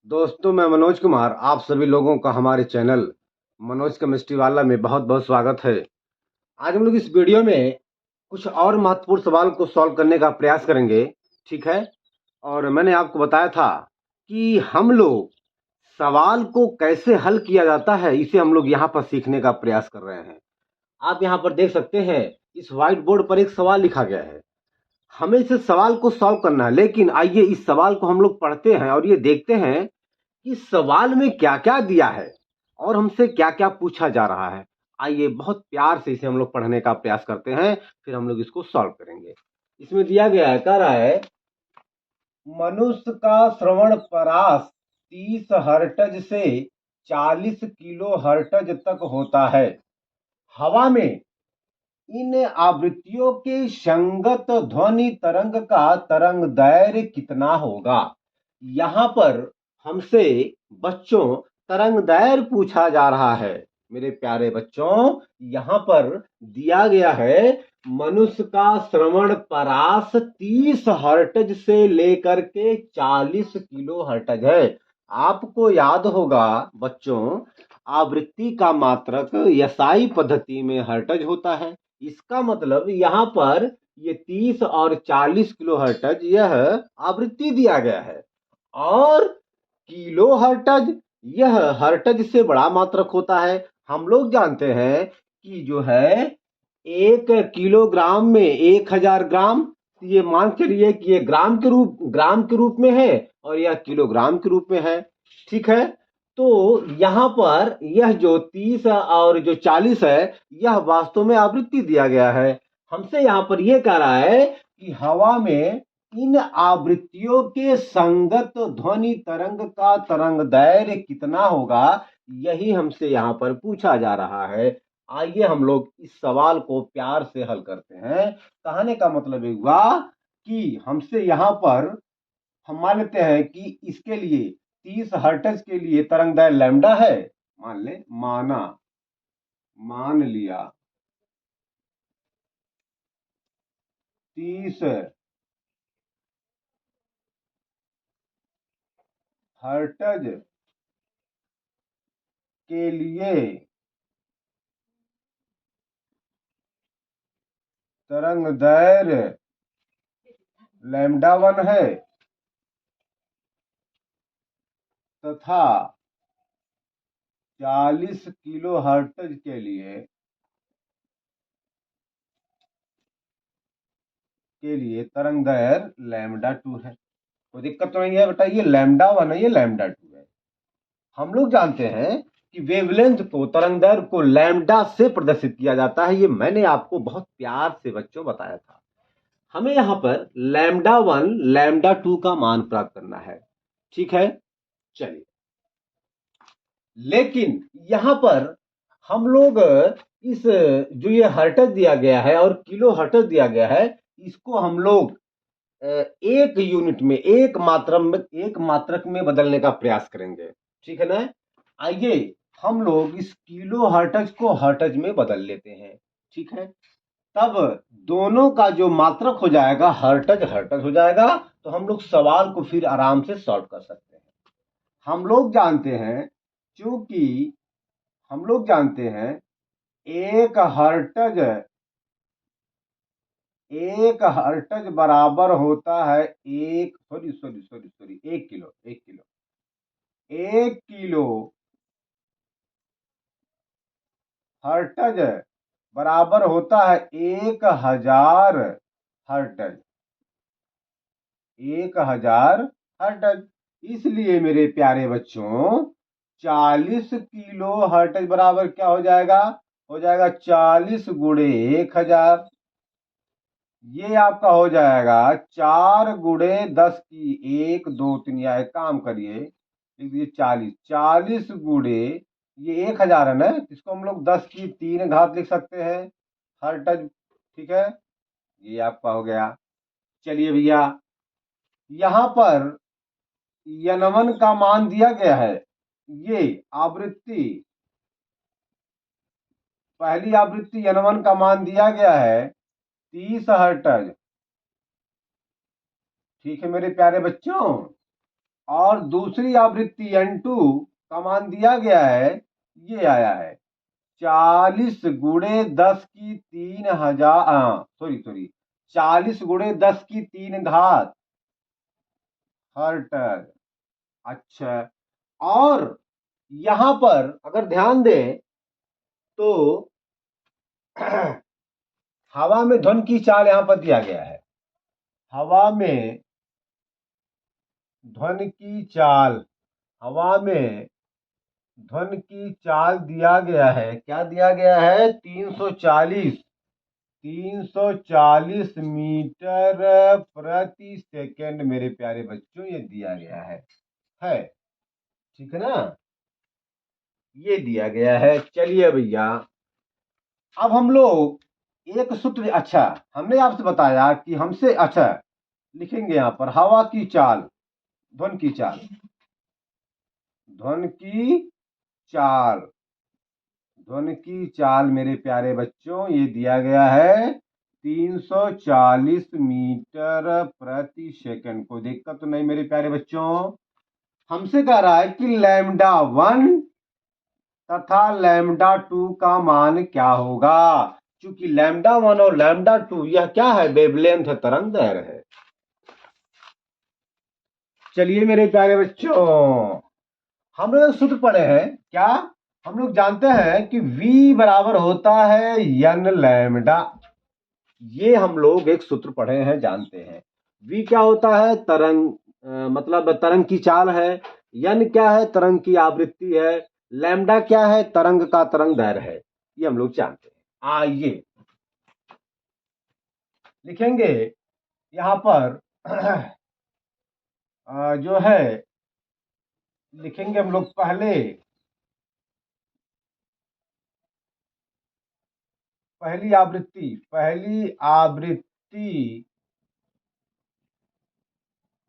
दोस्तों, मैं मनोज कुमार, आप सभी लोगों का हमारे चैनल मनोज केमिस्ट्री वाला में बहुत बहुत स्वागत है। आज हम लोग इस वीडियो में कुछ और महत्वपूर्ण सवाल को सॉल्व करने का प्रयास करेंगे। ठीक है। और मैंने आपको बताया था कि हम लोग सवाल को कैसे हल किया जाता है, इसे हम लोग यहाँ पर सीखने का प्रयास कर रहे हैं। आप यहाँ पर देख सकते हैं, इस व्हाइट बोर्ड पर एक सवाल लिखा गया है। हमें इस सवाल को सॉल्व करना है, लेकिन आइए इस सवाल को हम लोग पढ़ते हैं और ये देखते हैं इस सवाल में क्या क्या दिया है और हमसे क्या क्या पूछा जा रहा है। आइए बहुत प्यार से इसे हम लोग पढ़ने का प्रयास करते हैं, फिर हम लोग इसको सॉल्व करेंगे। इसमें दिया गया है, कह रहा है मनुष्य का श्रवण परास 30 हर्ट्ज से 40 किलो हर्ट्ज तक होता है। हवा में इन आवृत्तियों के संगत ध्वनि तरंग का तरंग दैर्घ्य कितना होगा। यहाँ पर हमसे बच्चों तरंग दैर्घ्य पूछा जा रहा है। मेरे प्यारे बच्चों, यहाँ पर दिया गया है मनुष्य का श्रवण परास 30 हर्ट्ज से लेकर के 40 किलो हर्ट्ज है। आपको याद होगा बच्चों, आवृत्ति का मात्रक एसआई पद्धति में हर्ट्ज होता है। इसका मतलब यहाँ पर ये 30 और 40 किलो हर्ट्ज यह आवृत्ति दिया गया है, और किलो हर्ट्ज यह हर्ट्ज से बड़ा मात्रक होता है। हम लोग जानते हैं कि जो है 1 किलोग्राम में 1000 ग्राम, ये मान के लिए कि ये ग्राम के रूप में है और यह किलोग्राम के रूप में है। ठीक है। तो यहाँ पर यह जो 30 और जो 40 है, यह वास्तव में आवृत्ति दिया गया है। हमसे यहाँ पर यह कह रहा है कि हवा में इन आवृत्तियों के संगत ध्वनि तरंग का तरंग दैर्घ्य कितना होगा, यही हमसे यहाँ पर पूछा जा रहा है। आइए हम लोग इस सवाल को प्यार से हल करते हैं। कहने का मतलब ये हुआ कि हमसे यहाँ पर हम मान लेते हैं कि इसके लिए 30 हर्ट्ज के लिए तरंग दैर्घ्य लैम्डा है। मान लिया 30 हर्ट्ज के लिए तरंग दैर्घ्य लैम्डा 1 है तथा 40 किलो हर्ट्ज के लिए तरंग दैर्घ्य लैम्डा 2 है। कोई दिक्कत तो नहीं है बेटा, ये लैम्डा 1 है, ये लैम्डा 2 है। हम लोग जानते हैं कि वेवलेंथ को, तरंग दैर्घ्य को लैम्डा से प्रदर्शित किया जाता है। ये मैंने आपको बहुत प्यार से बच्चों बताया था। हमें यहाँ पर लैम्डा 1 लैम्डा 2 का मान प्राप्त करना है। ठीक है। चलिए, लेकिन यहाँ पर हम लोग इस जो ये हर्ट्ज दिया गया है और किलो हर्ट्ज दिया गया है, इसको हम लोग एक यूनिट में, एक मात्रक में बदलने का प्रयास करेंगे। ठीक है ना। आइए हम लोग इस किलो हर्ट्ज को हर्ट्ज में बदल लेते हैं। ठीक है। तब दोनों का जो मात्रक हो जाएगा हर्ट्ज हर्ट्ज हो जाएगा, तो हम लोग सवाल को फिर आराम से सॉल्व कर सकते हैं। हम लोग जानते हैं, क्योंकि हम लोग जानते हैं एक हर्ट्ज बराबर होता है एक sorry sorry sorry sorry 1 kilo. 1 kilo hertz बराबर होता है 1000 हर्ट्ज। 1000 हर्ट्ज। इसलिए मेरे प्यारे बच्चों, 40 किलो हर्ट्ज बराबर क्या हो जाएगा? हो जाएगा 40 गुणे 1000। ये आपका हो जाएगा 4 गुणे 10 की 1 2 3, या एक काम करिए, लिख दीजिए 40। 40 गुणे ये 1000 है ना, इसको हम लोग 10 की 3 घात लिख सकते हैं हर्ट्ज। ठीक है। ये आपका हो गया। चलिए भैया, यहां पर n1 का मान दिया गया है। ये आवृत्ति, पहली आवृत्ति n1 का मान दिया गया है 30 हर्ट्ज। ठीक है मेरे प्यारे बच्चों। और दूसरी आवृत्ति N2 का मान दिया गया है, ये आया है 40 गुणे 10 की 3000, सॉरी 40 गुणे 10 की 3 घात हर्ट। अच्छा, और यहां पर अगर ध्यान दें तो हवा में ध्वनि की चाल यहां पर दिया गया है। हवा में ध्वनि की चाल, हवा में ध्वनि की चाल दिया गया है, क्या दिया गया है? 340 मीटर प्रति सेकंड मेरे प्यारे बच्चों, ये दिया गया है ठीक है ना, ये दिया गया है। चलिए भैया, अब हम लोग एक सूत्र, अच्छा हमने आपसे बताया कि हमसे, अच्छा लिखेंगे यहां पर हवा की चाल, ध्वनि की चाल, ध्वनि की चाल, ध्वनि की चाल मेरे प्यारे बच्चों, ये दिया गया है 340 मीटर प्रति सेकंड। कोई दिक्कत तो नहीं मेरे प्यारे बच्चों? हमसे कह रहा है कि λ1 तथा λ2 का मान क्या होगा। क्योंकि λ1 और λ2 यह क्या है? वेवलेंथ है, तरंग दैर्घ्य है। चलिए मेरे प्यारे बच्चों, हम लोग सूत्र पढ़े हैं क्या? हम लोग जानते हैं कि V बराबर होता है n लैम्डा। ये हम लोग एक सूत्र पढ़े हैं, जानते हैं। V क्या होता है? तरंग, मतलब तरंग की चाल है। n क्या है? तरंग की आवृत्ति है। लैम्डा क्या है? तरंग का तरंग दैर्घ्य है। ये हम लोग जानते हैं। आइए लिखेंगे यहां पर जो है, लिखेंगे हम लोग पहली आवृत्ति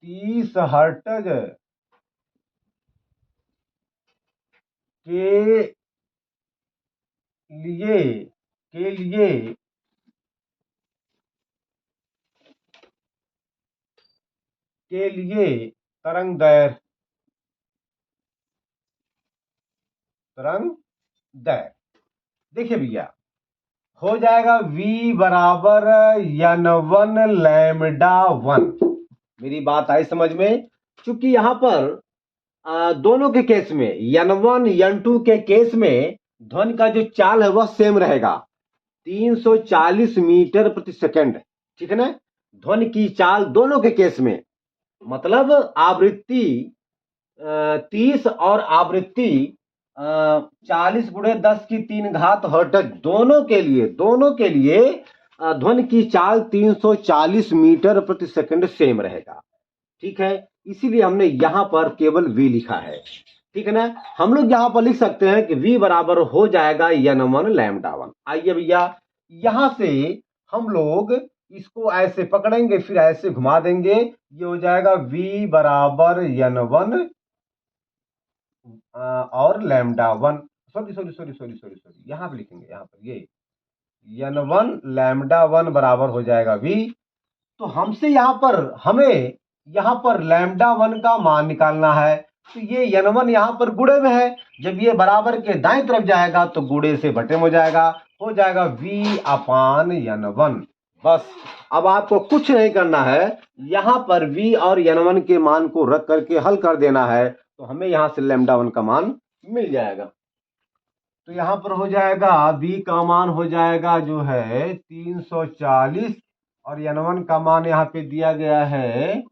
30 हर्ट्ज के लिए तरंग दैर्घ्य। देखिए भैया, हो जाएगा V बराबर n1 λ1। मेरी बात आई समझ में? क्योंकि यहां पर दोनों के केस में, n1 n2 के केस में ध्वनि का जो चाल है वह सेम रहेगा, 340 मीटर प्रति सेकंड, ठीक है ना। ध्वनि की चाल दोनों के केस में, मतलब आवृत्ति 30 और आवृत्ति 40 गुणे 10 की 3 घात हर्ट्ज, दोनों के लिए ध्वनि की चाल 340 मीटर प्रति सेकंड सेम रहेगा, ठीक है। इसीलिए हमने यहां पर केवल V लिखा है, ठीक है ना। हम लोग यहां पर लिख सकते हैं कि V बराबर हो जाएगा n1 λ1। आइए भैया, यहां से हम लोग इसको ऐसे पकड़ेंगे, फिर ऐसे घुमा देंगे, ये हो जाएगा V बराबर n1 और λ1, सॉरी यहां पर लिखेंगे, यहां पर ये n1 λ1 बराबर हो जाएगा V। तो हमसे हमें यहां पर λ1 का मान निकालना है, तो ये n1 यहां पर गुणे में है, जब ये बराबर के दाएं तरफ जाएगा तो गुणे से बटे में हो जाएगा V अपान n1। बस, अब आपको कुछ नहीं करना है, यहां पर V और n1 के मान को रख करके हल कर देना है, तो हमें यहां से λ1 का मान मिल जाएगा। तो यहां पर हो जाएगा V का मान हो जाएगा जो है 340, और n1 का मान यहाँ पे दिया गया है,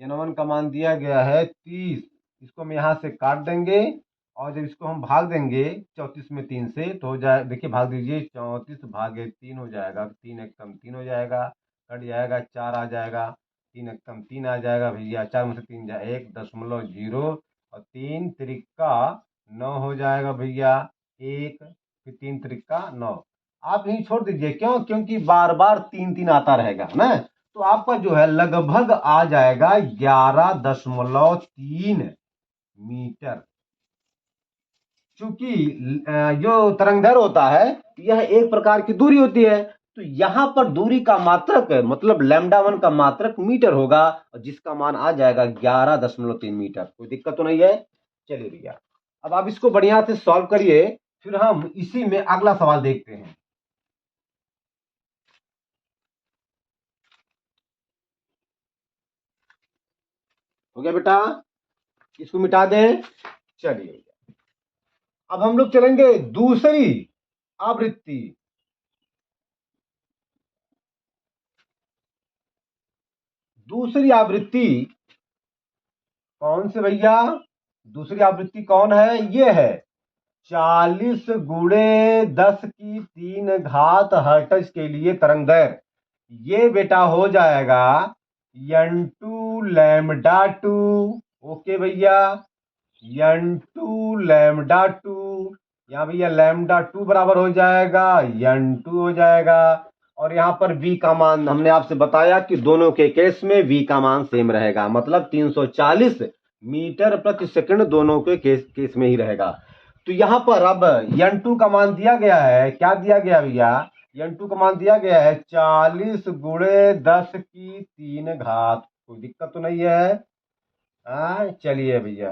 n1 का मान दिया गया है 30। इसको हम यहाँ से काट देंगे, और जब इसको हम भाग देंगे 34 में 3 से, तो हो जाए, देखिए भाग दीजिए, 34 भागे 3 हो जाएगा, 3 एक कम 3 हो जाएगा, कट जाएगा, 4 आ जाएगा, 3 एक कम 3 आ जाएगा भैया, 4 में से 3 जाए 1.0, और 3 त्रिका 9 हो जाएगा भैया, 1, फिर 3 त्रिका 9। आप यही छोड़ दीजिए, क्यों? क्योंकि बार बार 3 आता रहेगा ना, तो आपका जो है लगभग आ जाएगा 11.3 मीटर। चूंकि जो तरंग दैर्घ्य होता है, यह एक प्रकार की दूरी होती है, तो यहाँ पर दूरी का मात्रक मतलब λ1 का मात्रक मीटर होगा और जिसका मान आ जाएगा 11.3 मीटर। कोई दिक्कत तो नहीं है। चलिए भैया, अब आप इसको बढ़िया से सॉल्व करिए, फिर हम इसी में अगला सवाल देखते हैं। हो गया बेटा, इसको मिटा दें। चलिए अब हम लोग चलेंगे दूसरी आवृत्ति। दूसरी आवृत्ति कौन से भैया? दूसरी आवृत्ति कौन है? ये है 40 गुणे 10 की 3 घात हर्ट्ज के लिए तरंग दैर्घ्य। ये बेटा हो जाएगा n2 λ2। ओके भैया, n2 λ2। यहाँ भैया λ2 बराबर हो जाएगा n2 हो जाएगा। और यहाँ पर v का मान हमने आपसे बताया कि दोनों के केस में v का मान सेम रहेगा, मतलब 340 मीटर प्रति सेकंड दोनों के केस में ही रहेगा। तो यहाँ पर अब n2 का मान दिया गया है, क्या दिया गया भैया? n2 का मान दिया गया है 40 गुणे 10 की 3 घात। कोई दिक्कत तो नहीं है? चलिए भैया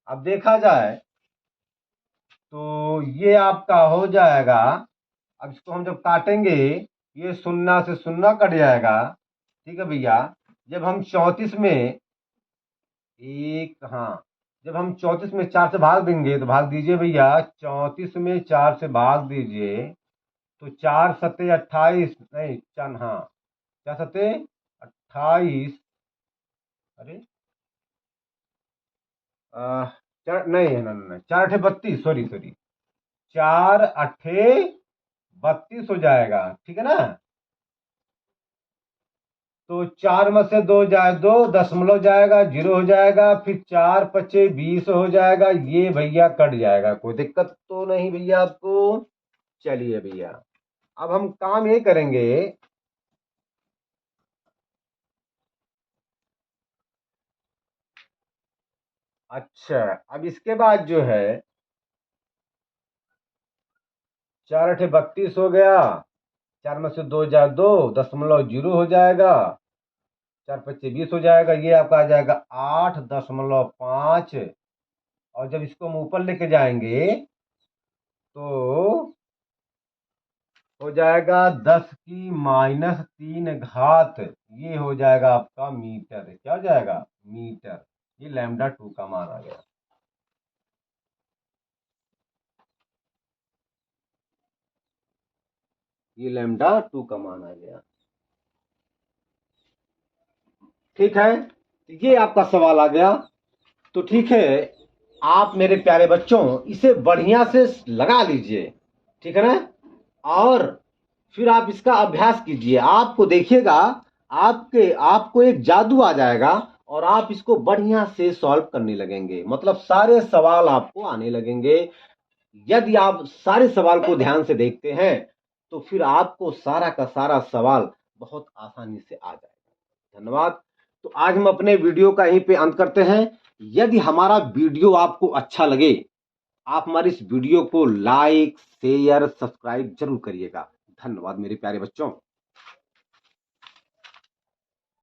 अब देखा जाए तो ये आपका हो जाएगा। अब इसको हम जब काटेंगे ये 0 से 0 कट जाएगा। ठीक है भैया, जब हम 34 में जब हम 34 में 4 से भाग देंगे तो भाग दीजिए भैया, 34 में 4 से भाग दीजिए तो 4 सत्ते 28, नहीं 4 सत्ते 28, अरे नहीं 4 अठे 32, सॉरी 4 अठे 32 हो जाएगा। ठीक है ना? तो 4 में से 2 जाए 2, दशमलव जाएगा 0 हो जाएगा, फिर 4 पचे 20 हो जाएगा। ये भैया कट जाएगा। कोई दिक्कत तो नहीं भैया आपको? चलिए भैया, अब हम काम ये करेंगे, अच्छा अब इसके बाद जो है 4 अठे 32 हो गया, 4 में से 2 जाए 2, दशमलव 0 हो जाएगा, 4 पच्चीस 20 हो जाएगा। ये आपका आ जाएगा 8.5। और जब इसको हम ऊपर लेके जाएंगे तो हो जाएगा 10 की -3 घात। ये हो जाएगा आपका मीटर। क्या हो जाएगा? मीटर। ये λ2 का मान आ गया। ये λ2 का मान आ गया। ठीक है, ये आपका सवाल आ गया। तो ठीक है, आप मेरे प्यारे बच्चों इसे बढ़िया से लगा लीजिए, ठीक है ना? और फिर आप इसका अभ्यास कीजिए। आपको देखिएगा आपको एक जादू आ जाएगा और आप इसको बढ़िया से सॉल्व करने लगेंगे, मतलब सारे सवाल आपको आने लगेंगे। यदि आप सारे सवाल को ध्यान से देखते हैं तो फिर आपको सारा का सारा सवाल बहुत आसानी से आ जाएगा। धन्यवाद। तो आज हम अपने वीडियो का यहीं पे अंत करते हैं। यदि हमारा वीडियो आपको अच्छा लगे, आप हमारे इस वीडियो को लाइक शेयर सब्सक्राइब जरूर करिएगा। धन्यवाद मेरे प्यारे बच्चों।